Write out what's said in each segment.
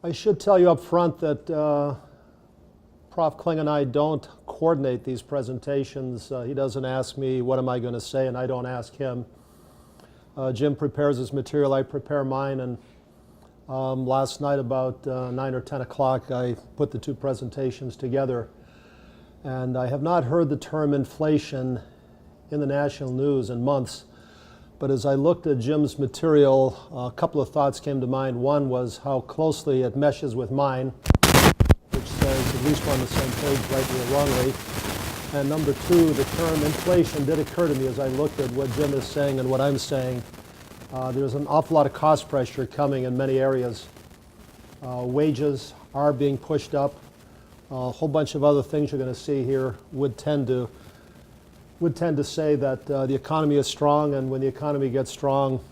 I should tell you up front that Prof. Kling and I don't coordinate these presentations. He doesn't ask me what am I going to say, and I don't ask him. Jim prepares his material, I prepare mine, and last night about 9 or 10 o'clock I put the two presentations together. And I have not heard the term inflation in the national news in months. But as I looked at Jim's material, a couple of thoughts came to mind. One was how closely it meshes with mine, which says at least we're on the same page, rightly or wrongly. And number two, the term inflation did occur to me as I looked at what Jim is saying and what I'm saying. There's an awful lot of cost pressure coming in many areas. Wages are being pushed up. A whole bunch of other things you're going to see here would tend to say that the economy is strong, and when the economy gets strong,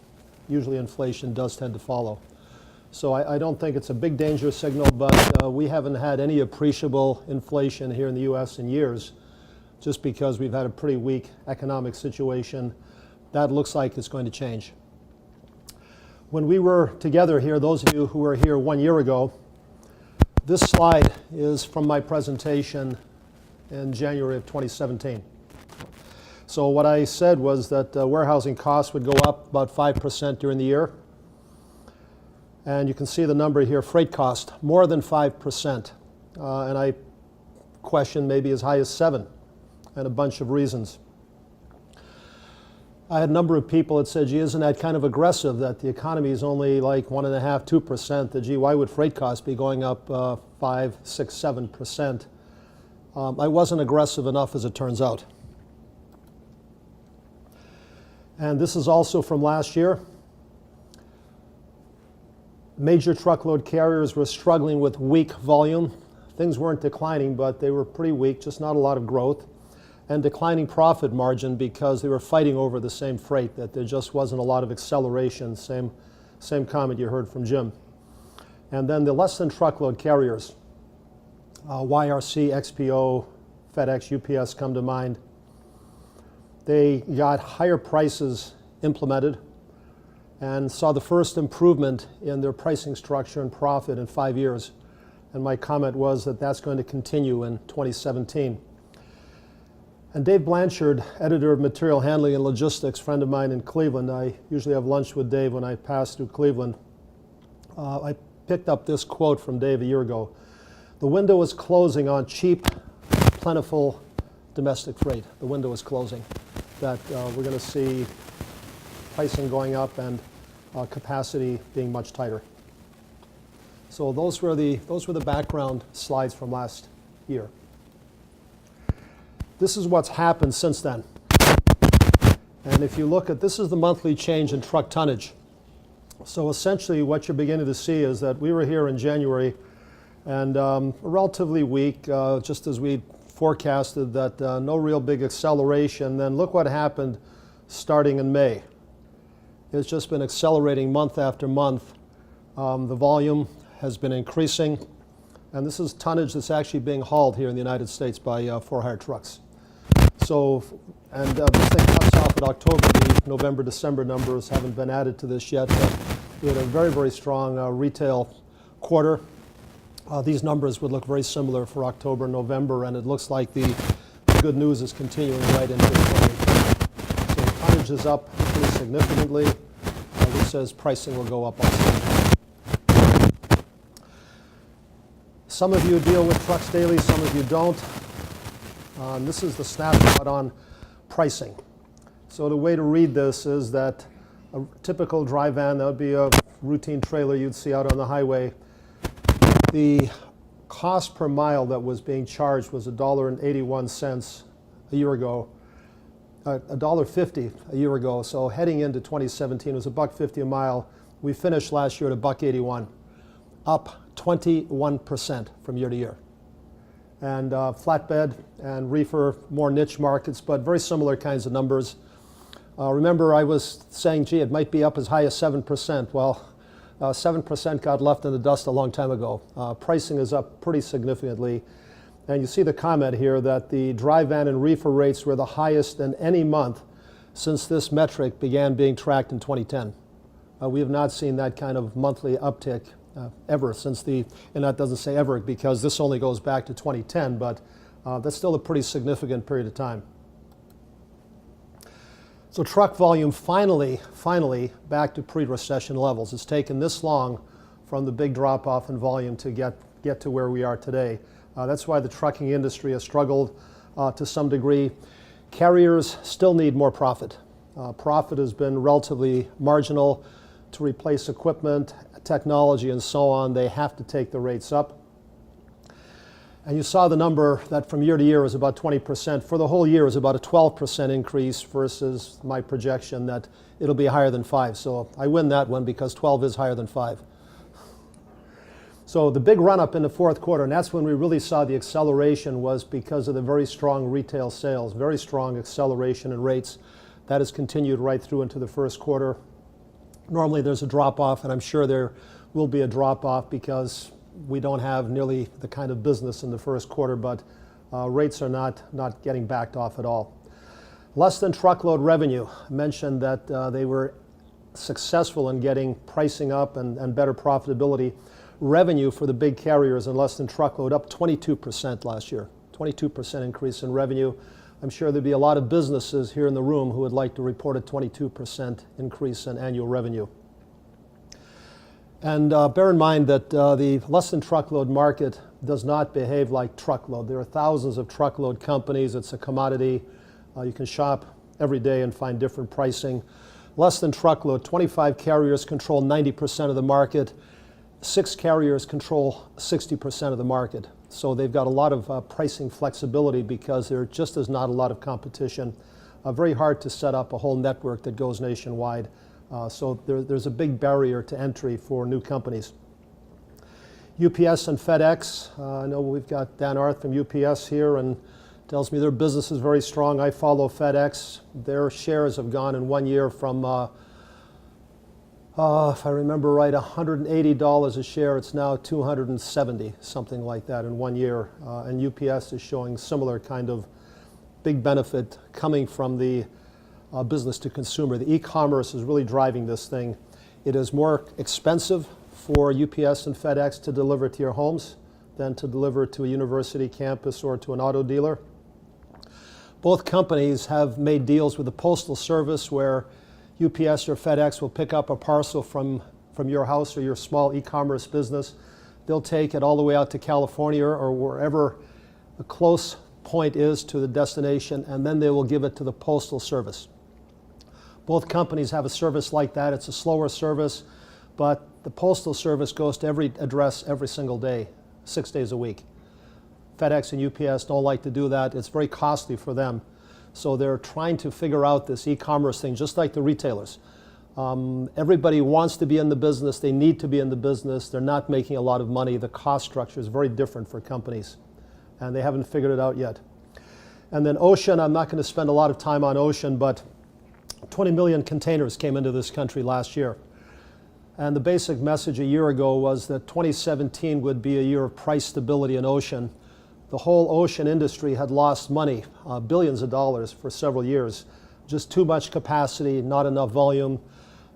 usually inflation does tend to follow. So I don't think it's a big danger signal, but we haven't had any appreciable inflation here in the U.S. in years, just because we've had a pretty weak economic situation. That looks like it's going to change. When we were together here, those of you who were here 1 year ago, this slide is from my presentation in January of 2017. So what I said was that warehousing costs would go up about 5% during the year. And you can see the number here, freight cost, more than 5%. And I question maybe as high as 7%, and a bunch of reasons. I had a number of people that said, gee, isn't that kind of aggressive that the economy is only like 1.5%, 2%? That, gee, why would freight costs be going up 5, 6, 7%? I wasn't aggressive enough, as it turns out. And this is also from last year. Major truckload carriers were struggling with weak volume. Things weren't declining, but they were pretty weak, just not a lot of growth. And declining profit margin because they were fighting over the same freight, that there just wasn't a lot of acceleration. Same comment you heard from Jim. And then the less than truckload carriers, YRC, XPO, FedEx, UPS come to mind. They got higher prices implemented and saw the first improvement in their pricing structure and profit in 5 years. And my comment was that that's going to continue in 2017. And Dave Blanchard, editor of Material Handling and Logistics, friend of mine in Cleveland, I usually have lunch with Dave when I pass through Cleveland. I picked up this quote from Dave a year ago. The window is closing on cheap, plentiful domestic freight. The window is closing. That we're going to see pricing going up and capacity being much tighter. So those were the background slides from last year. This is what's happened since then. And if you look at, this is the monthly change in truck tonnage. So essentially what you're beginning to see is that we were here in January and relatively weak, just as we forecasted that no real big acceleration. Then look what happened starting in May. It's just been accelerating month after month. The volume has been increasing. And this is tonnage that's actually being hauled here in the United States by for-hire trucks. So, and this thing cuts off at October. The November, December numbers haven't been added to this yet, but we had a very, very strong retail quarter. These numbers would look very similar for October, November, and it looks like the good news is continuing right into 2020. So tonnage is up pretty significantly. This says pricing will go up also. Some of you deal with trucks daily, some of you don't. This is the snapshot on pricing. So the way to read this is that a typical dry van, that would be a routine trailer you'd see out on the highway. The cost per mile that was being charged was $1.81 a year ago, $1.50 a year ago. So heading into 2017, it was $1.50 a mile. We finished last year at $1.81, up 21% from year to year. And flatbed and reefer, more niche markets, but very similar kinds of numbers. Remember, I was saying, gee, it might be up as high as 7%. Well, 7% got left in the dust a long time ago. Pricing is up pretty significantly. And you see the comment here that the dry van and reefer rates were the highest in any month since this metric began being tracked in 2010. We have not seen that kind of monthly uptick ever since and that doesn't say ever because this only goes back to 2010, but that's still a pretty significant period of time. So truck volume finally back to pre-recession levels. It's taken this long from the big drop-off in volume to get to where we are today. That's why the trucking industry has struggled to some degree. Carriers still need more profit. Profit has been relatively marginal to replace equipment, technology, and so on. They have to take the rates up. And you saw the number that from year to year is about 20%. For the whole year is about a 12% increase versus my projection that it'll be higher than 5. So I win that one because 12 is higher than 5. So the big run up in the fourth quarter, and that's when we really saw the acceleration, was because of the very strong retail sales, very strong acceleration in rates. That has continued right through into the first quarter. Normally there's a drop off, and I'm sure there will be a drop off because we don't have nearly the kind of business in the first quarter, but rates are not getting backed off at all. Less than truckload revenue. I mentioned that they were successful in getting pricing up and better profitability. Revenue for the big carriers and less than truckload up 22% last year. 22% increase in revenue. I'm sure there'd be a lot of businesses here in the room who would like to report a 22% increase in annual revenue. And bear in mind that the less than truckload market does not behave like truckload. There are thousands of truckload companies. It's a commodity. You can shop every day and find different pricing. Less than truckload, 25 carriers control 90% of the market. 6 carriers control 60% of the market. So they've got a lot of pricing flexibility because there just is not a lot of competition. Very hard to set up a whole network that goes nationwide. So there's a big barrier to entry for new companies. UPS and Fedex. I know we've got Dan Arth from UPS here and tells me their business is very strong. I follow Fedex. Their shares have gone in 1 year from if I remember right, $180 a share. It's now $270, something like that in 1 year. And UPS is showing similar kind of big benefit coming from the business to consumer. The e-commerce is really driving this thing. It is more expensive for UPS and FedEx to deliver to your homes than to deliver to a university campus or to an auto dealer. Both companies have made deals with the Postal Service where UPS or FedEx will pick up a parcel from your house or your small e-commerce business. They'll take it all the way out to California or wherever the close point is to the destination, and then they will give it to the Postal Service. Both companies have a service like that. It's a slower service, but the Postal Service goes to every address every single day, 6 days a week. FedEx and UPS don't like to do that. It's very costly for them. So they're trying to figure out this e-commerce thing, just like the retailers. Everybody wants to be in the business. They need to be in the business. They're not making a lot of money. The cost structure is very different for companies, and they haven't figured it out yet. And then ocean, I'm not going to spend a lot of time on ocean, but 20 million containers came into this country last year. And the basic message a year ago was that 2017 would be a year of price stability in ocean. The whole ocean industry had lost money, billions of dollars for several years. Just too much capacity, not enough volume.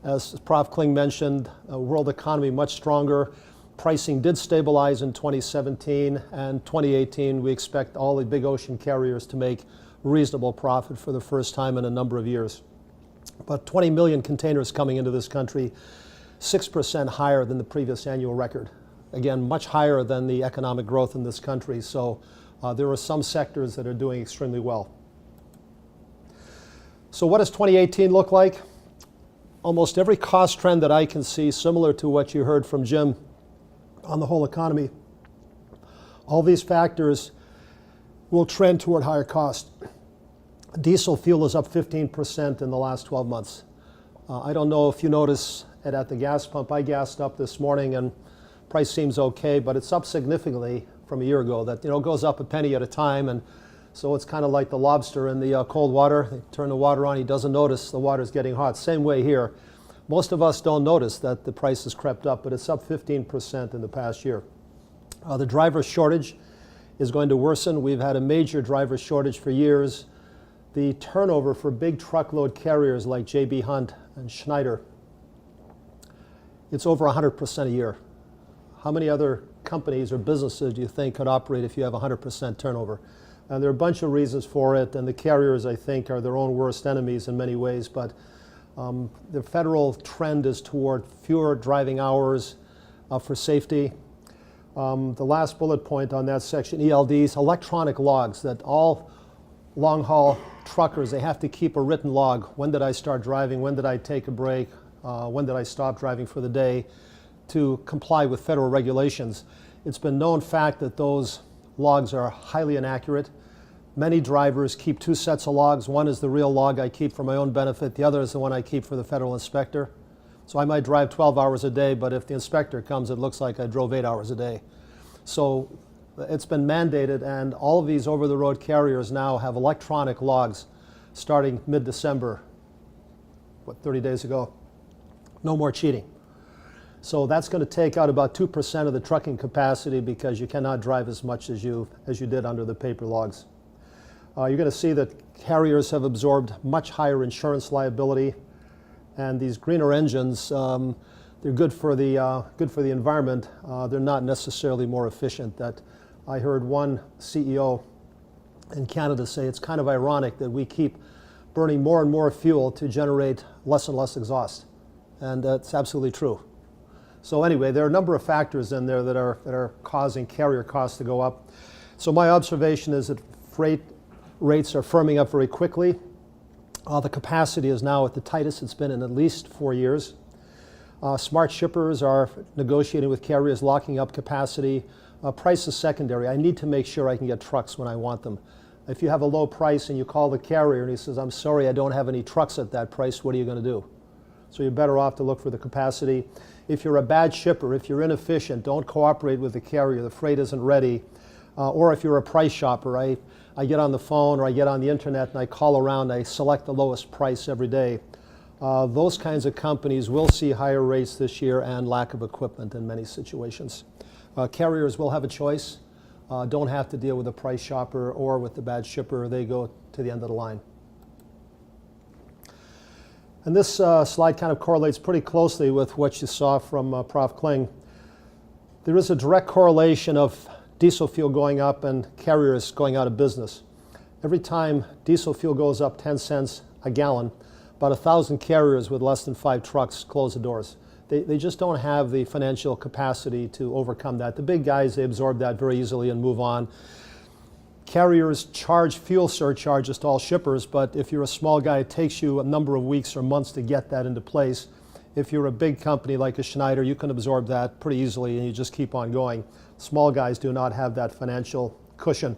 As Prof. Kling mentioned, world economy much stronger. Pricing did stabilize in 2017, and 2018 we expect all the big ocean carriers to make reasonable profit for the first time in a number of years. But 20 million containers coming into this country, 6% higher than the previous annual record. Again, much higher than the economic growth in this country. So there are some sectors that are doing extremely well. So what does 2018 look like? Almost every cost trend that I can see, similar to what you heard from Jim on the whole economy, all these factors will trend toward higher cost. Diesel fuel is up 15% in the last 12 months. I don't know if you notice it at the gas pump. I gassed up this morning and price seems okay, but it's up significantly from a year ago. That goes up a penny at a time, and so it's kind of like the lobster in the cold water. They turn the water on, he doesn't notice the water's getting hot. Same way here. Most of us don't notice that the price has crept up, but it's up 15% in the past year. The driver shortage is going to worsen. We've had a major driver shortage for years. The turnover for big truckload carriers like J.B. Hunt and Schneider, it's over 100% a year. How many other companies or businesses do you think could operate if you have 100% turnover? And there are a bunch of reasons for it, and the carriers, I think, are their own worst enemies in many ways, but the federal trend is toward fewer driving hours for safety. The last bullet point on that section, ELDs, electronic logs, that all long-haul truckers, they have to keep a written log. When did I start driving? When did I take a break? When did I stop driving for the day? To comply with federal regulations. It's been known fact that those logs are highly inaccurate. Many drivers keep two sets of logs. One is the real log I keep for my own benefit. The other is the one I keep for the federal inspector. So I might drive 12 hours a day, but if the inspector comes, it looks like I drove 8 hours a day. So it's been mandated, and all of these over-the-road carriers now have electronic logs starting mid-December, 30 days ago. No more cheating. So that's going to take out about 2% of the trucking capacity because you cannot drive as much as you did under the paper logs. You're going to see that carriers have absorbed much higher insurance liability, and these greener engines, they're good for the environment. They're not necessarily more efficient. That I heard one CEO in Canada say it's kind of ironic that we keep burning more and more fuel to generate less and less exhaust, and that's absolutely true. So anyway, there are a number of factors in there that are causing carrier costs to go up. So my observation is that freight rates are firming up very quickly. The capacity is now at the tightest it's been in at least 4 years. Smart shippers are negotiating with carriers, locking up capacity. Price is secondary. I need to make sure I can get trucks when I want them. If you have a low price and you call the carrier and he says, I'm sorry, I don't have any trucks at that price, what are you going to do? So you're better off to look for the capacity. If you're a bad shipper, if you're inefficient, don't cooperate with the carrier. The freight isn't ready. Or if you're a price shopper, I get on the phone or I get on the internet and I call around, I select the lowest price every day. Those kinds of companies will see higher rates this year and lack of equipment in many situations. Carriers will have a choice. Don't have to deal with the price shopper or with the bad shipper. They go to the end of the line. And this slide kind of correlates pretty closely with what you saw from Prof. Kling. There is a direct correlation of diesel fuel going up and carriers going out of business. Every time diesel fuel goes up 10 cents a gallon, about 1,000 carriers with less than 5 trucks close the doors. They just don't have the financial capacity to overcome that. The big guys, they absorb that very easily and move on. Carriers charge fuel surcharges to all shippers, but if you're a small guy, it takes you a number of weeks or months to get that into place. If you're a big company like a Schneider, you can absorb that pretty easily and you just keep on going. Small guys do not have that financial cushion.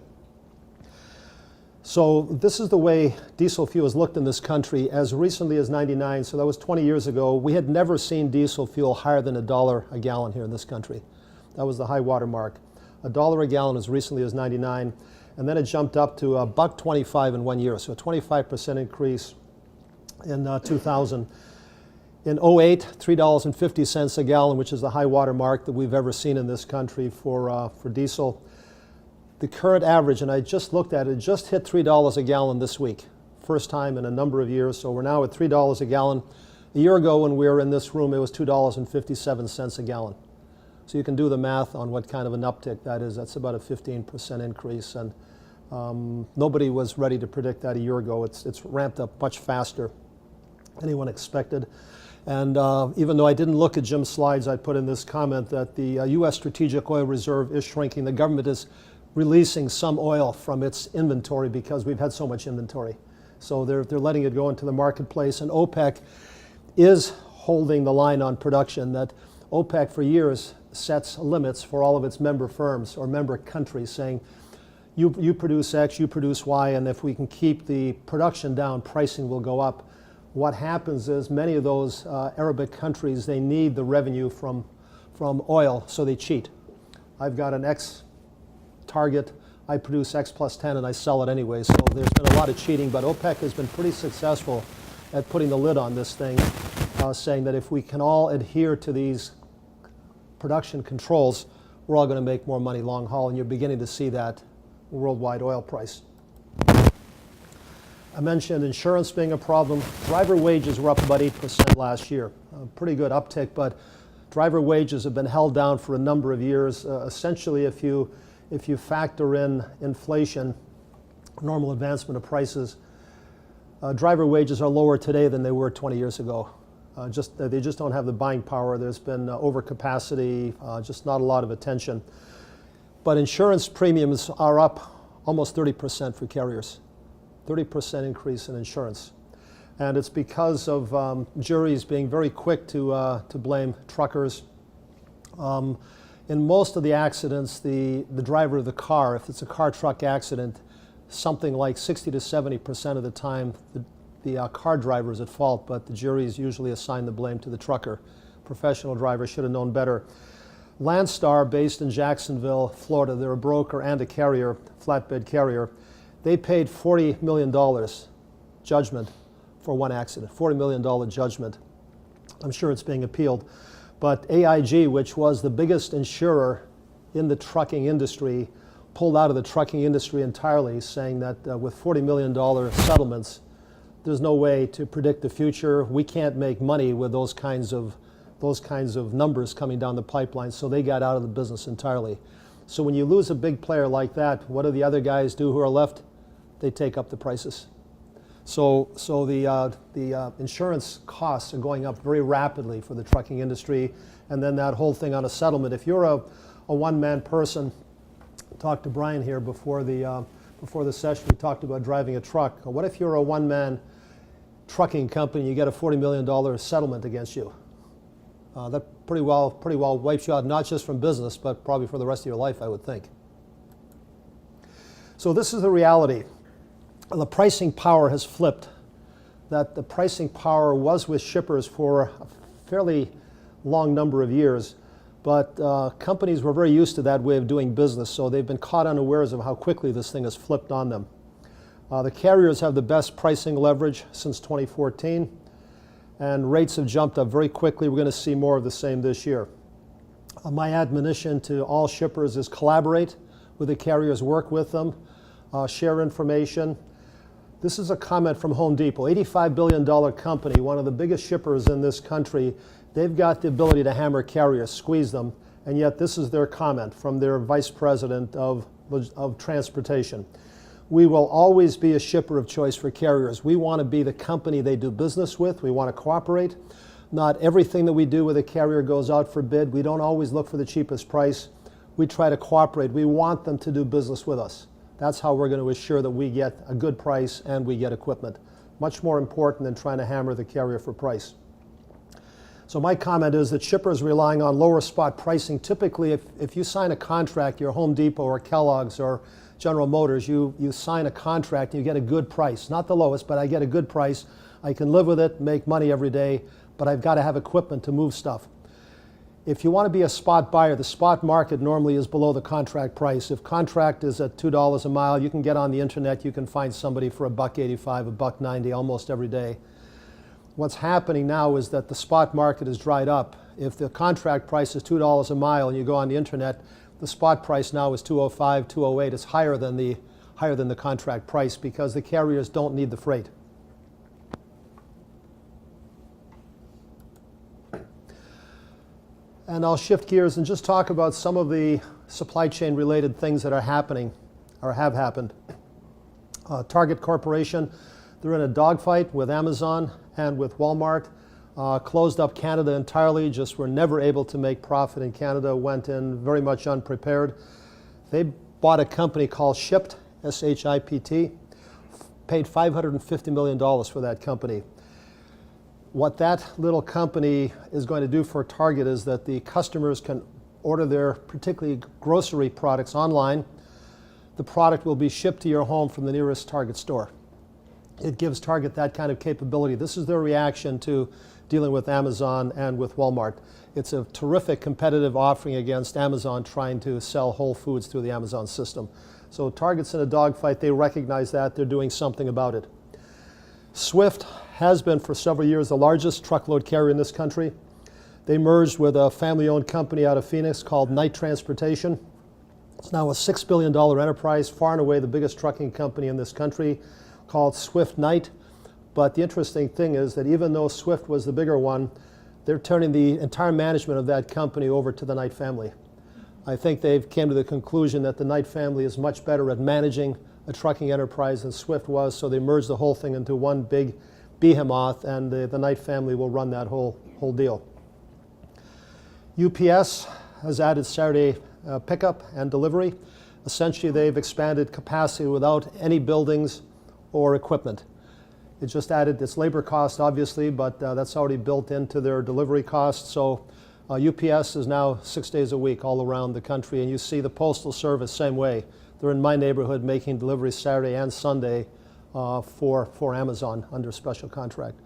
So this is the way diesel fuel has looked in this country as recently as '99, so that was 20 years ago. We had never seen diesel fuel higher than $1 a gallon here in this country. That was the high water mark. $1 a gallon as recently as '99, and then it jumped up to $1.25 in 1 year, so a 25% increase in 2000. In '08, $3.50 a gallon, which is the high water mark that we've ever seen in this country for diesel. The current average, and I just looked at it, just hit $3 a gallon this week. First time in a number of years, so we're now at $3 a gallon. A year ago when we were in this room, it was $2.57 a gallon. So you can do the math on what kind of an uptick that is. That's about a 15% increase, and nobody was ready to predict that a year ago. It's ramped up much faster than anyone expected. And even though I didn't look at Jim's slides, I put in this comment that the U.S. Strategic Oil Reserve is shrinking. The government is releasing some oil from its inventory because we've had so much inventory. So they're letting it go into the marketplace, and OPEC is holding the line on production. That OPEC for years sets limits for all of its member firms or member countries, saying you produce X, you produce Y, and if we can keep the production down, pricing will go up. What happens is many of those Arabic countries, they need the revenue from oil, so they cheat. I've got an X target, I produce X plus 10 and I sell it anyway. So there's been a lot of cheating, but OPEC has been pretty successful at putting the lid on this thing, saying that if we can all adhere to these production controls, we're all going to make more money long haul, and you're beginning to see that worldwide oil price. I mentioned insurance being a problem. Driver wages were up about 8% last year. A pretty good uptick, but Driver wages have been held down for a number of years. Essentially, if you factor in inflation, normal advancement of prices, driver wages are lower today than they were 20 years ago. They just don't have the buying power. There's been overcapacity, just not a lot of attention. But insurance premiums are up almost 30% for carriers. 30% increase in insurance. And it's because of juries being very quick to blame truckers. In most of the accidents, the driver of the car, if it's a car-truck accident, something like 60 to 70% of the time, the car driver is at fault, but the juries usually assign the blame to the trucker. Professional driver should have known better. Landstar, based in Jacksonville, Florida, they're a broker and a carrier, flatbed carrier. They paid $40 million judgment for one accident, $40 million judgment. I'm sure it's being appealed. But AIG, which was the biggest insurer in the trucking industry, pulled out of the trucking industry entirely, saying that with $40 million settlements, there's no way to predict the future. We can't make money with those kinds of numbers coming down the pipeline, so they got out of the business entirely. So when you lose a big player like that, what do the other guys do who are left? They take up the prices. So the insurance costs are going up very rapidly for the trucking industry, and then that whole thing on a settlement. If you're a one-man person, talked to Brian here before the session, we talked about driving a truck. What if you're a one-man trucking company and you get a $40 million settlement against you? That pretty well wipes you out, not just from business, but probably for the rest of your life, I would think. So this is the reality. The pricing power has flipped. That the pricing power was with shippers for a fairly long number of years, but companies were very used to that way of doing business, so they've been caught unawares of how quickly this thing has flipped on them. The carriers have the best pricing leverage since 2014, and rates have jumped up very quickly. We're going to see more of the same this year. My admonition to all shippers is collaborate with the carriers, work with them, share information. This is a comment from Home Depot, $85 billion company, one of the biggest shippers in this country. They've got the ability to hammer carriers, squeeze them, and yet this is their comment from their vice president of transportation. We will always be a shipper of choice for carriers. We want to be the company they do business with. We want to cooperate. Not everything that we do with a carrier goes out for bid. We don't always look for the cheapest price. We try to cooperate. We want them to do business with us. That's how we're going to assure that we get a good price and we get equipment. Much more important than trying to hammer the carrier for price. So my comment is that shippers relying on lower spot pricing, typically if you sign a contract, you're Home Depot or Kellogg's or General Motors, you sign a contract and you get a good price. Not the lowest, but I get a good price. I can live with it, make money every day, but I've got to have equipment to move stuff. If you want to be a spot buyer, the spot market normally is below the contract price. If contract is at $2 a mile, you can get on the internet, you can find somebody for $1.85, $1.90 almost every day. What's happening now is that the spot market is dried up. If the contract price is $2 a mile and you go on the internet, the spot price now is $2.05, $2.08. It's higher than the contract price because the carriers don't need the freight. And I'll shift gears and just talk about some of the supply chain related things that are happening or have happened. Target Corporation, they're in a dogfight with Amazon and with Walmart. Closed up Canada entirely, just were never able to make profit in Canada, went in very much unprepared. They bought a company called Shipt, S-H-I-P-T, paid $550 million for that company. What that little company is going to do for Target is that the customers can order their particularly grocery products online. The product will be shipped to your home from the nearest Target store. It gives Target that kind of capability. This is their reaction to dealing with Amazon and with Walmart. It's a terrific competitive offering against Amazon trying to sell Whole Foods through the Amazon system. So Target's in a dogfight. They recognize that. They're doing something about it. Swift has been for several years the largest truckload carrier in this country. They merged with a family-owned company out of Phoenix called Knight Transportation. It's now a $6 billion enterprise, far and away the biggest trucking company in this country, called Swift Knight. But the interesting thing is that even though Swift was the bigger one, they're turning the entire management of that company over to the Knight family. I think they've came to the conclusion that the Knight family is much better at managing a trucking enterprise than Swift was, so they merged the whole thing into one big behemoth, and the Knight family will run that whole deal. UPS has added Saturday pickup and delivery. Essentially, they've expanded capacity without any buildings or equipment. It just added its labor cost, obviously, but that's already built into their delivery costs. So UPS is now 6 days a week all around the country, and you see the Postal Service same way. They're in my neighborhood making deliveries Saturday and Sunday for Amazon under special contract.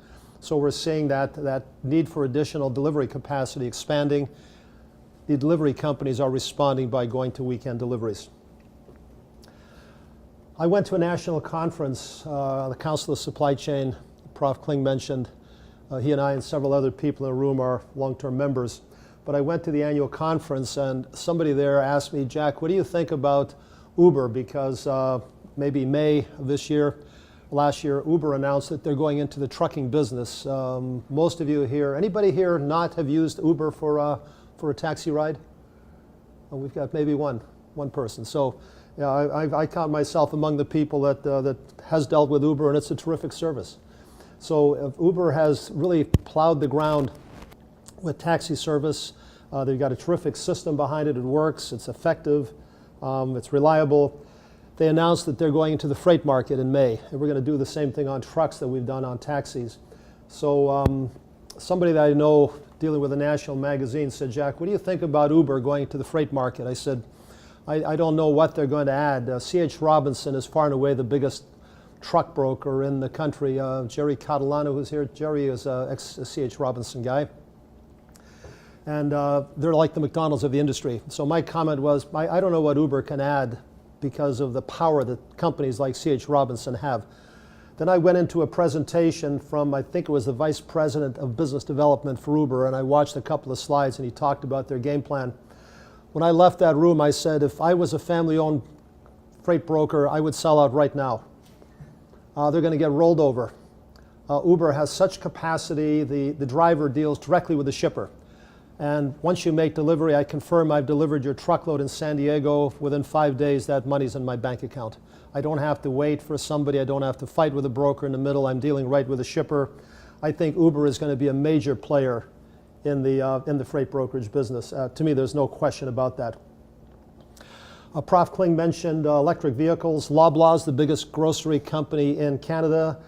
So we're seeing that need for additional delivery capacity expanding. The delivery companies are responding by going to weekend deliveries. I went to a national conference, the Council of Supply Chain, Prof. Kling mentioned. He and I and several other people in the room are long-term members. But I went to the annual conference, and somebody there asked me, Jack, what do you think about Uber? Because maybe May of this year, last year, Uber announced that they're going into the trucking business. Most of you here, anybody here not have used Uber for a taxi ride? Well, we've got maybe one person. So yeah, I count myself among the people that has dealt with Uber, and it's a terrific service. So Uber has really plowed the ground with taxi service. They've got a terrific system behind it. It works. It's effective. It's reliable. They announced that they're going into the freight market in May, and we're going to do the same thing on trucks that we've done on taxis. So somebody that I know dealing with a national magazine said, Jack, what do you think about Uber going to the freight market? I said, I don't know what they're going to add. C.H. Robinson is far and away the biggest truck broker in the country. Jerry Catalano, who's here, Jerry is an ex-C.H. Robinson guy. And they're like the McDonald's of the industry. So my comment was, I don't know what Uber can add because of the power that companies like C.H. Robinson have. Then I went into a presentation from, I think it was the Vice President of Business Development for Uber, and I watched a couple of slides, and he talked about their game plan. When I left that room, I said, if I was a family-owned freight broker, I would sell out right now. They're going to get rolled over. Uber has such capacity, the driver deals directly with the shipper. And once you make delivery, I confirm I've delivered your truckload in San Diego. Within 5 days, that money's in my bank account. I don't have to wait for somebody. I don't have to fight with a broker in the middle. I'm dealing right with a shipper. I think Uber is going to be a major player in the freight brokerage business. To me, there's no question about that. Prof. Kling mentioned electric vehicles. Loblaws, the biggest grocery company in Canada,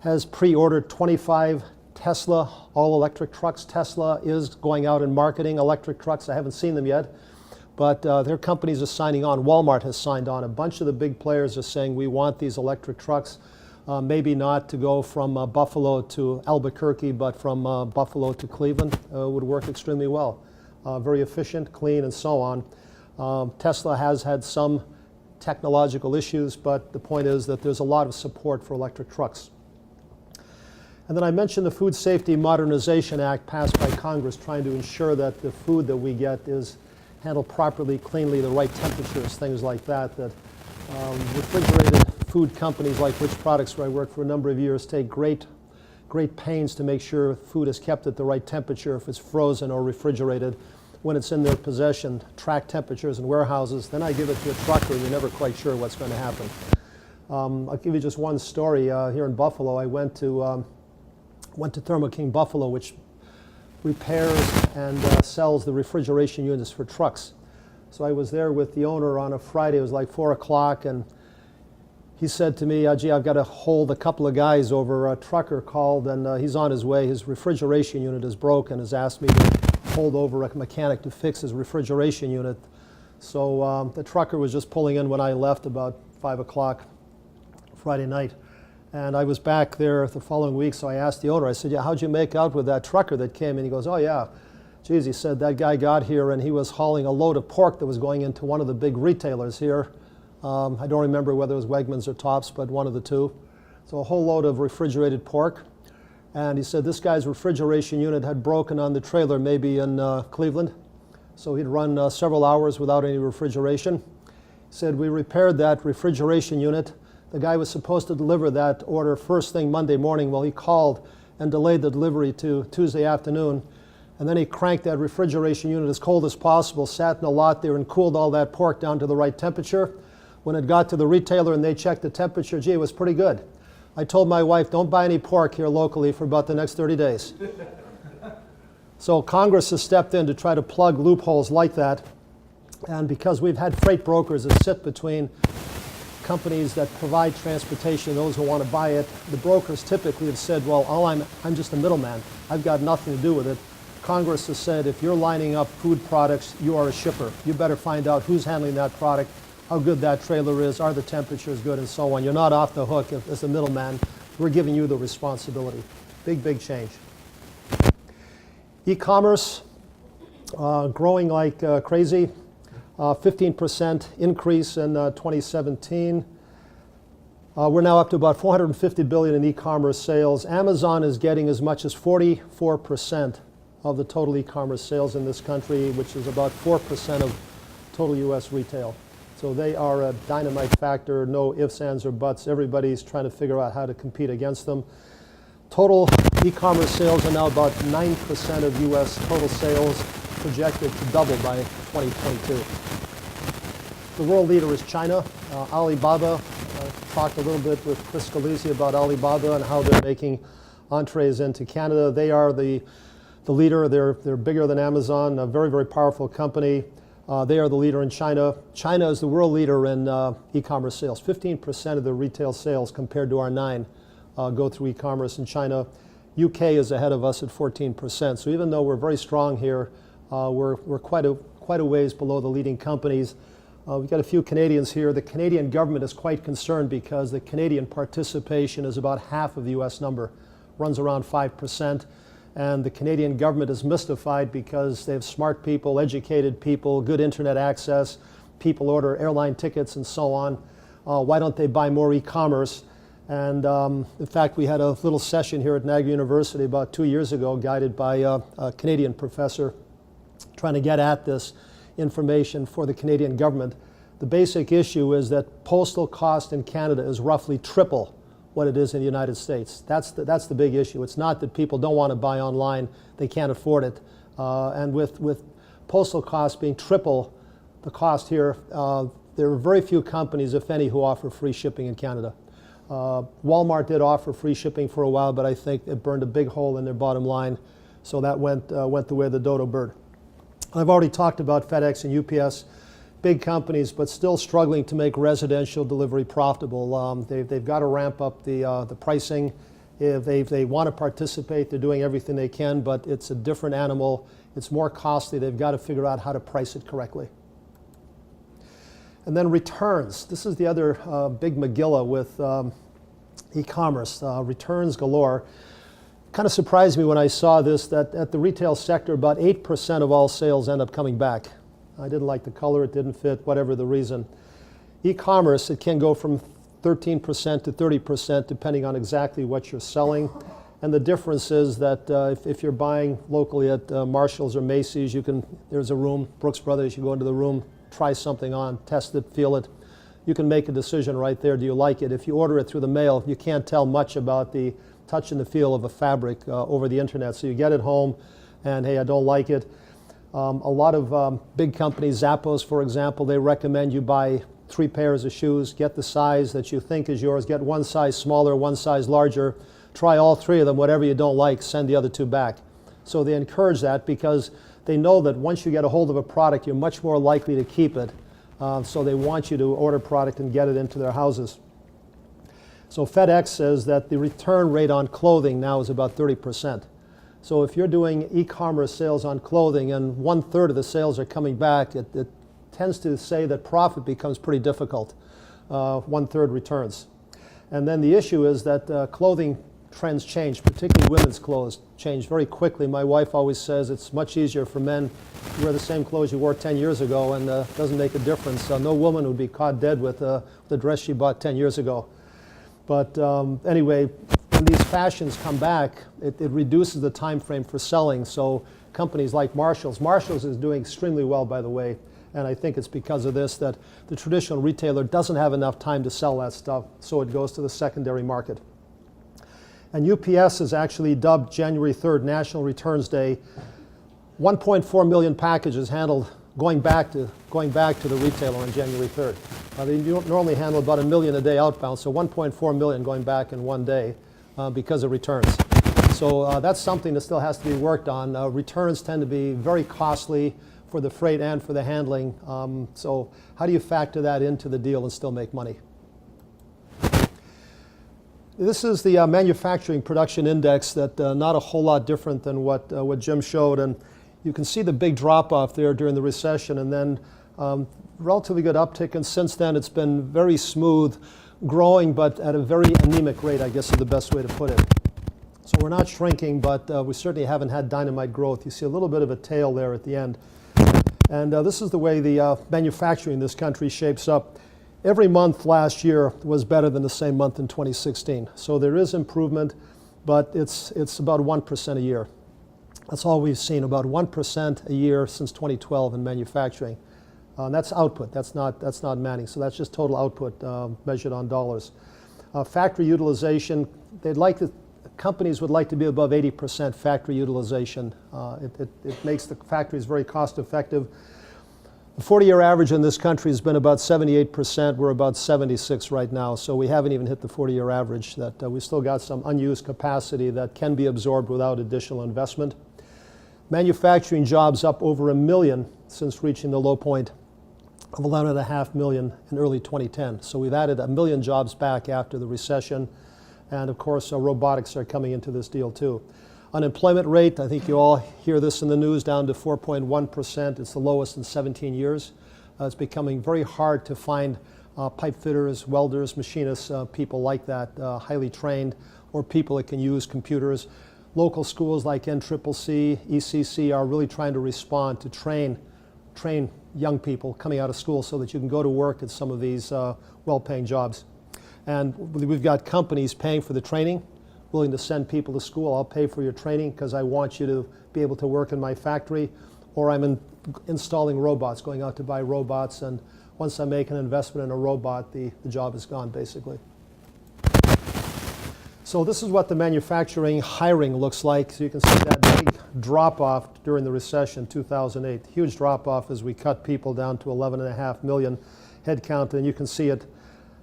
has pre-ordered 25 Tesla all-electric trucks. Tesla is going out and marketing electric trucks. I haven't seen them yet, but their companies are signing on. Walmart has signed on. A bunch of the big players are saying we want these electric trucks. Maybe not to go from Buffalo to Albuquerque, but from Buffalo to Cleveland would work extremely well. Very efficient, clean, and so on. Tesla has had some technological issues, but the point is that there's a lot of support for electric trucks. And then I mentioned the Food Safety Modernization Act passed by Congress, trying to ensure that the food that we get is handled properly, cleanly, the right temperatures, things like that. That refrigerated food companies like Rich Products, where I worked for a number of years, take great pains to make sure food is kept at the right temperature if it's frozen or refrigerated. When it's in their possession, track temperatures in warehouses. Then I give it to a trucker, and you're never quite sure what's going to happen. I'll give you just one story. Here in Buffalo, I went to Thermo King Buffalo, which repairs and sells the refrigeration units for trucks. So I was there with the owner on a Friday. It was like 4 o'clock, and he said to me, gee, I've got to hold a couple of guys over. A trucker called, and he's on his way. His refrigeration unit is broken, has asked me to hold over a mechanic to fix his refrigeration unit. So the trucker was just pulling in when I left about 5 o'clock Friday night. And I was back there the following week, so I asked the owner, I said, yeah, how'd you make out with that trucker that came? And he goes, oh, yeah. Geez, he said, that guy got here, and he was hauling a load of pork that was going into one of the big retailers here. I don't remember whether it was Wegmans or Tops, but one of the two. So a whole load of refrigerated pork. And he said this guy's refrigeration unit had broken on the trailer, maybe in Cleveland. So he'd run several hours without any refrigeration. He said, we repaired that refrigeration unit. The guy was supposed to deliver that order first thing Monday morning. Well, he called and delayed the delivery to Tuesday afternoon. And then he cranked that refrigeration unit as cold as possible, sat in a lot there and cooled all that pork down to the right temperature. When it got to the retailer and they checked the temperature, gee, it was pretty good. I told my wife, don't buy any pork here locally for about the next 30 days. So Congress has stepped in to try to plug loopholes like that. And because we've had freight brokers that sit between companies that provide transportation and those who want to buy it, the brokers typically have said, well, I'm just a middleman. I've got nothing to do with it. Congress has said, if you're lining up food products, you are a shipper. You better find out who's handling that product, how good that trailer is, are the temperatures good, and so on. You're not off the hook as a middleman. We're giving you the responsibility. Big, big change. E-commerce, growing like crazy. 15% increase in 2017. We're now up to about $450 billion in e-commerce sales. Amazon is getting as much as 44% of the total e-commerce sales in this country, which is about 4% of total U.S. retail. So they are a dynamite factor, no ifs, ands, or buts. Everybody's trying to figure out how to compete against them. Total e-commerce sales are now about 9% of U.S. total sales, projected to double by 2022. The world leader is China. Alibaba, talked a little bit with Chris Scalise about Alibaba and how they're making entrees into Canada. They are the leader. They're bigger than Amazon, a very, very powerful company. They are the leader in China. China is the world leader in e-commerce sales. 15% of the retail sales compared to our 9% go through e-commerce in China. UK is ahead of us at 14%. So even though we're very strong here, we're quite a ways below the leading companies. We've got a few Canadians here. The Canadian government is quite concerned because the Canadian participation is about half of the US number, runs around 5%. And the Canadian government is mystified because they have smart people, educated people, good internet access, people order airline tickets and so on. Why don't they buy more e-commerce? And in fact, we had a little session here at Niagara University about 2 years ago, guided by a Canadian professor, trying to get at this information for the Canadian government. The basic issue is that postal cost in Canada is roughly triple what it is in the United States. That's the big issue. It's not that people don't want to buy online, they can't afford it. And with postal costs being triple the cost here, there are very few companies, if any, who offer free shipping in Canada. Walmart did offer free shipping for a while, but I think it burned a big hole in their bottom line, so that went the way of the dodo bird. I've already talked about FedEx and UPS, big companies, but still struggling to make residential delivery profitable. They've got to ramp up the pricing. If they want to participate, they're doing everything they can, but it's a different animal. It's more costly. They've got to figure out how to price it correctly. And then returns. This is the other big Megillah with e-commerce, returns galore. Kind of surprised me when I saw this, that at the retail sector, about 8% of all sales end up coming back. I didn't like the color, it didn't fit, whatever the reason. E-commerce, it can go from 13% to 30% depending on exactly what you're selling. And the difference is that if you're buying locally at Marshall's or Macy's, there's a room, Brooks Brothers, you go into the room, try something on, test it, feel it. You can make a decision right there, do you like it? If you order it through the mail, you can't tell much about the touch and the feel of a fabric over the internet. So you get it home and, hey, I don't like it. A lot of big companies, Zappos, for example, they recommend you buy 3 pairs of shoes, get the size that you think is yours, get one size smaller, one size larger, try all 3 of them, whatever you don't like, send the other 2 back. So they encourage that because they know that once you get a hold of a product, you're much more likely to keep it. So they want you to order product and get it into their houses. So FedEx says that the return rate on clothing now is about 30%. So if you're doing e-commerce sales on clothing and 1/3 of the sales are coming back, it tends to say that profit becomes pretty difficult, 1/3 returns. And then the issue is that clothing trends change, particularly women's clothes change very quickly. My wife always says it's much easier for men to wear the same clothes you wore 10 years ago, and it doesn't make a difference. No woman would be caught dead with the dress she bought 10 years ago. But anyway, when these fashions come back, it reduces the time frame for selling. So companies like Marshall's is doing extremely well, by the way, and I think it's because of this that the traditional retailer doesn't have enough time to sell that stuff, so it goes to the secondary market. And UPS is actually dubbed January 3rd National Returns Day. 1.4 million packages handled going back to the retailer on January 3rd. They normally handle about 1 million a day outbound, so 1.4 million going back in one day because of returns. So that's something that still has to be worked on. Returns tend to be very costly for the freight and for the handling. So how do you factor that into the deal and still make money? This is the manufacturing production index that not a whole lot different than what Jim showed. And you can see the big drop off there during the recession and then relatively good uptick. And since then, it's been very smooth, growing, but at a very anemic rate, I guess is the best way to put it. So we're not shrinking, but we certainly haven't had dynamite growth. You see a little bit of a tail there at the end. And this is the way the manufacturing in this country shapes up. Every month last year was better than the same month in 2016. So there is improvement, but it's about 1% a year. That's all we've seen, about 1% a year since 2012 in manufacturing. That's output, that's not manning. So that's just total output measured on dollars. Factory utilization, companies would like to be above 80% factory utilization. It makes the factories very cost effective. The 40-year average in this country has been about 78%. We're about 76 right now, so we haven't even hit the 40-year average. That we've still got some unused capacity that can be absorbed without additional investment. Manufacturing jobs up over 1 million since reaching the low point of 11.5 million in early 2010. So we've added 1 million jobs back after the recession. And of course, robotics are coming into this deal too. Unemployment rate, I think you all hear this in the news, down to 4.1%. It's the lowest in 17 years. It's becoming very hard to find pipe fitters, welders, machinists, people like that, highly trained, or people that can use computers. Local schools like NCCC, ECC are really trying to respond to train young people coming out of school so that you can go to work at some of these well-paying jobs. And we've got companies paying for the training, willing to send people to school. I'll pay for your training because I want you to be able to work in my factory. Or I'm installing robots, going out to buy robots. And once I make an investment in a robot, the job is gone, basically. So this is what the manufacturing hiring looks like. So you can see that big drop-off during the recession, 2008. Huge drop-off as we cut people down to 11.5 million headcount. And you can see it.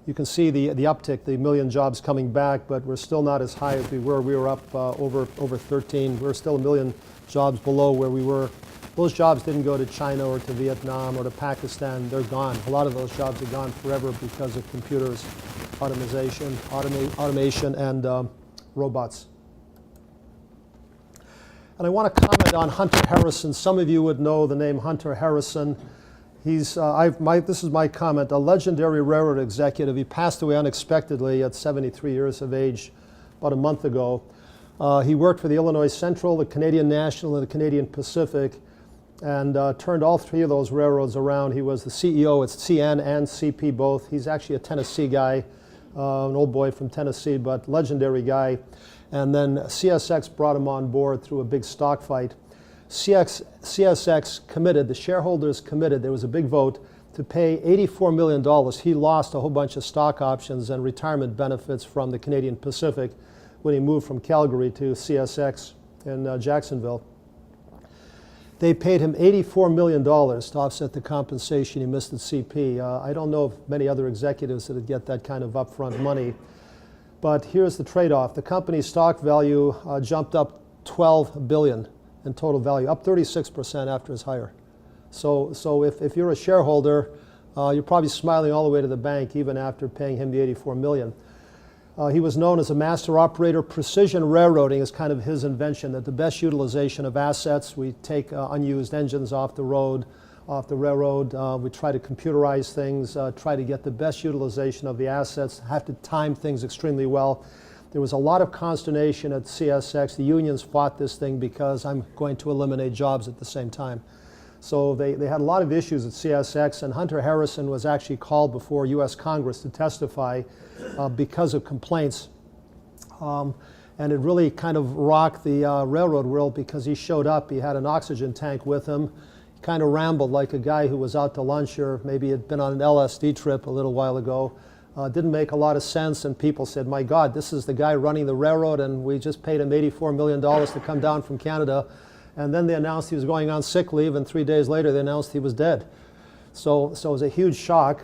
You can see the uptick, the 1 million jobs coming back, but we're still not as high as we were. We were up over 13. We're still 1 million jobs below where we were. Those jobs didn't go to China or to Vietnam or to Pakistan. They're gone. A lot of those jobs are gone forever because of computers, automation, and robots. And I want to comment on Hunter Harrison. Some of you would know the name Hunter Harrison. He's, this is my comment, a legendary railroad executive. He passed away unexpectedly at 73 years of age about a month ago. He worked for the Illinois Central, the Canadian National, and the Canadian Pacific, and turned all three of those railroads around. He was the CEO at CN and CP both. He's actually a Tennessee guy, an old boy from Tennessee, but legendary guy. And then CSX brought him on board through a big stock fight. CSX committed, the shareholders committed, there was a big vote, to pay $84 million. He lost a whole bunch of stock options and retirement benefits from the Canadian Pacific when he moved from Calgary to CSX in Jacksonville. They paid him $84 million to offset the compensation he missed at CP. I don't know of many other executives that would get that kind of upfront money. But here's the trade-off. The company's stock value jumped up $12 billion in total value, up 36% after his hire. So if you're a shareholder, you're probably smiling all the way to the bank even after paying him the $84 million. He was known as a master operator. Precision railroading is kind of his invention, that the best utilization of assets, we take unused engines off the road, off the railroad. We try to computerize things, try to get the best utilization of the assets, have to time things extremely well. There was a lot of consternation at CSX. The unions fought this thing because I'm going to eliminate jobs at the same time. So they had a lot of issues at CSX, and Hunter Harrison was actually called before U.S. Congress to testify because of complaints. And it really kind of rocked the railroad world because he showed up. He had an oxygen tank with him. He kind of rambled like a guy who was out to lunch or maybe had been on an LSD trip a little while ago. Didn't make a lot of sense, and people said, my God, this is the guy running the railroad, and we just paid him $84 million to come down from Canada And then they announced he was going on sick leave, and 3 days later they announced he was dead. So it was a huge shock.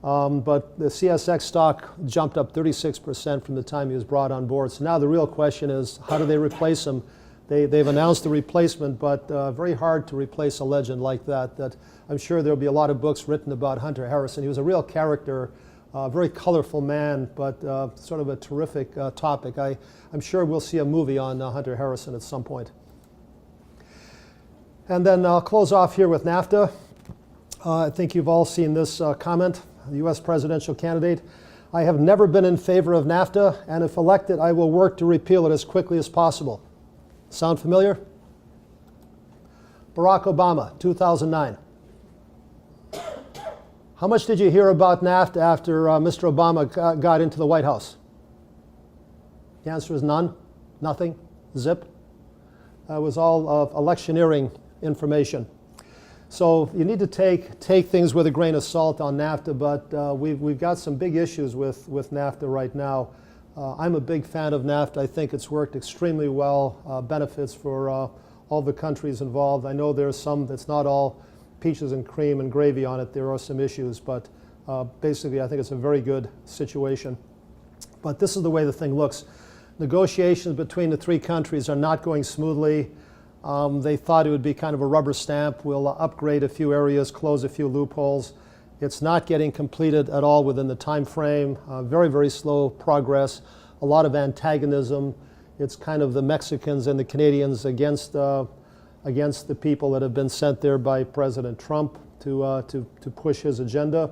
But the CSX stock jumped up 36% from the time he was brought on board. So now the real question is, how do they replace him? They've announced the replacement, but very hard to replace a legend like that. That I'm sure there'll be a lot of books written about Hunter Harrison. He was a real character, a very colorful man, but sort of a terrific topic. I'm sure we'll see a movie on Hunter Harrison at some point. And then I'll close off here with NAFTA. I think you've all seen this comment. The U.S. presidential candidate: I have never been in favor of NAFTA, and if elected, I will work to repeal it as quickly as possible. Sound familiar? Barack Obama, 2009. How much did you hear about NAFTA after Mr. Obama got into the White House? The answer is none, nothing, zip. It was all electioneering information. So you need to take things with a grain of salt on NAFTA, but we've got some big issues with NAFTA right now. I'm a big fan of NAFTA. I think it's worked extremely well, benefits for all the countries involved. I know there's some that's not all peaches and cream and gravy on it. There are some issues, but basically I think it's a very good situation. But this is the way the thing looks. Negotiations between the three countries are not going smoothly. They thought it would be kind of a rubber stamp. We'll upgrade a few areas, close a few loopholes. It's not getting completed at all within the time frame. Very, very slow progress. A lot of antagonism. It's kind of the Mexicans and the Canadians against the people that have been sent there by President Trump to push his agenda.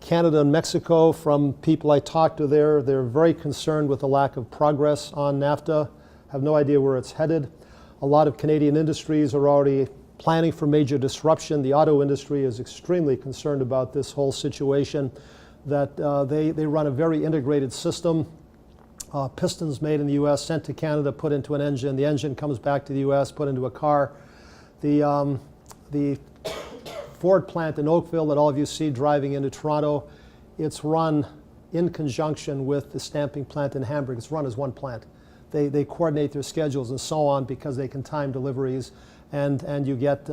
Canada and Mexico, from people I talked to there, they're very concerned with the lack of progress on NAFTA. Have no idea where it's headed. A lot of Canadian industries are already planning for major disruption. The auto industry is extremely concerned about this whole situation, that they run a very integrated system. Pistons made in the U.S., sent to Canada, put into an engine. The engine comes back to the U.S., put into a car. The Ford plant in Oakville that all of you see driving into Toronto, it's run in conjunction with the stamping plant in Hamburg. It's run as one plant. They coordinate their schedules and so on because they can time deliveries, and you get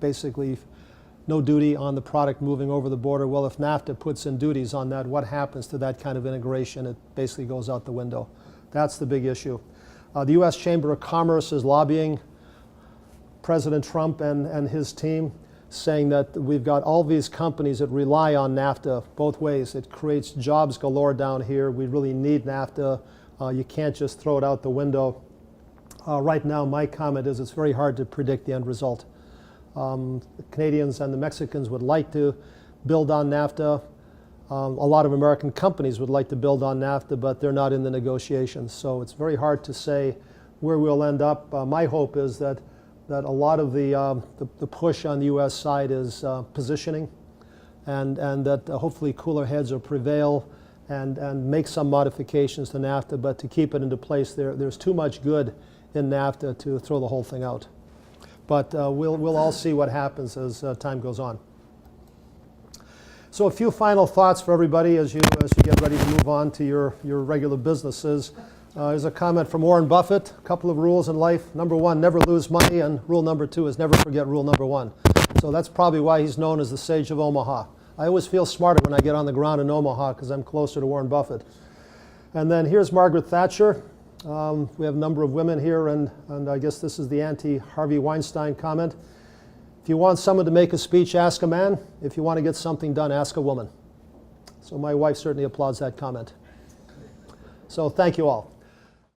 basically no duty on the product moving over the border. Well, if NAFTA puts in duties on that, what happens to that kind of integration? It basically goes out the window. That's the big issue. The U.S. Chamber of Commerce is lobbying President Trump and his team, saying that we've got all these companies that rely on NAFTA both ways. It creates jobs galore down here. We really need NAFTA. You can't just throw it out the window. Right now, my comment is it's very hard to predict the end result. The Canadians and the Mexicans would like to build on NAFTA. A lot of American companies would like to build on NAFTA, but they're not in the negotiations. So it's very hard to say where we'll end up. My hope is that a lot of the push on the U.S. side is positioning, and that hopefully cooler heads will prevail and make some modifications to NAFTA, but to keep it into place, there's too much good in NAFTA to throw the whole thing out. But we'll all see what happens as time goes on. So a few final thoughts for everybody as you get ready to move on to your regular businesses. There's a comment from Warren Buffett. A couple of rules in life. Number one, never lose money, and rule number two is never forget rule number one. So that's probably why he's known as the Sage of Omaha. I always feel smarter when I get on the ground in Omaha because I'm closer to Warren Buffett. And then here's Margaret Thatcher. We have a number of women here, and I guess this is the anti-Harvey Weinstein comment. If you want someone to make a speech, ask a man. If you want to get something done, ask a woman. So my wife certainly applauds that comment. So thank you all.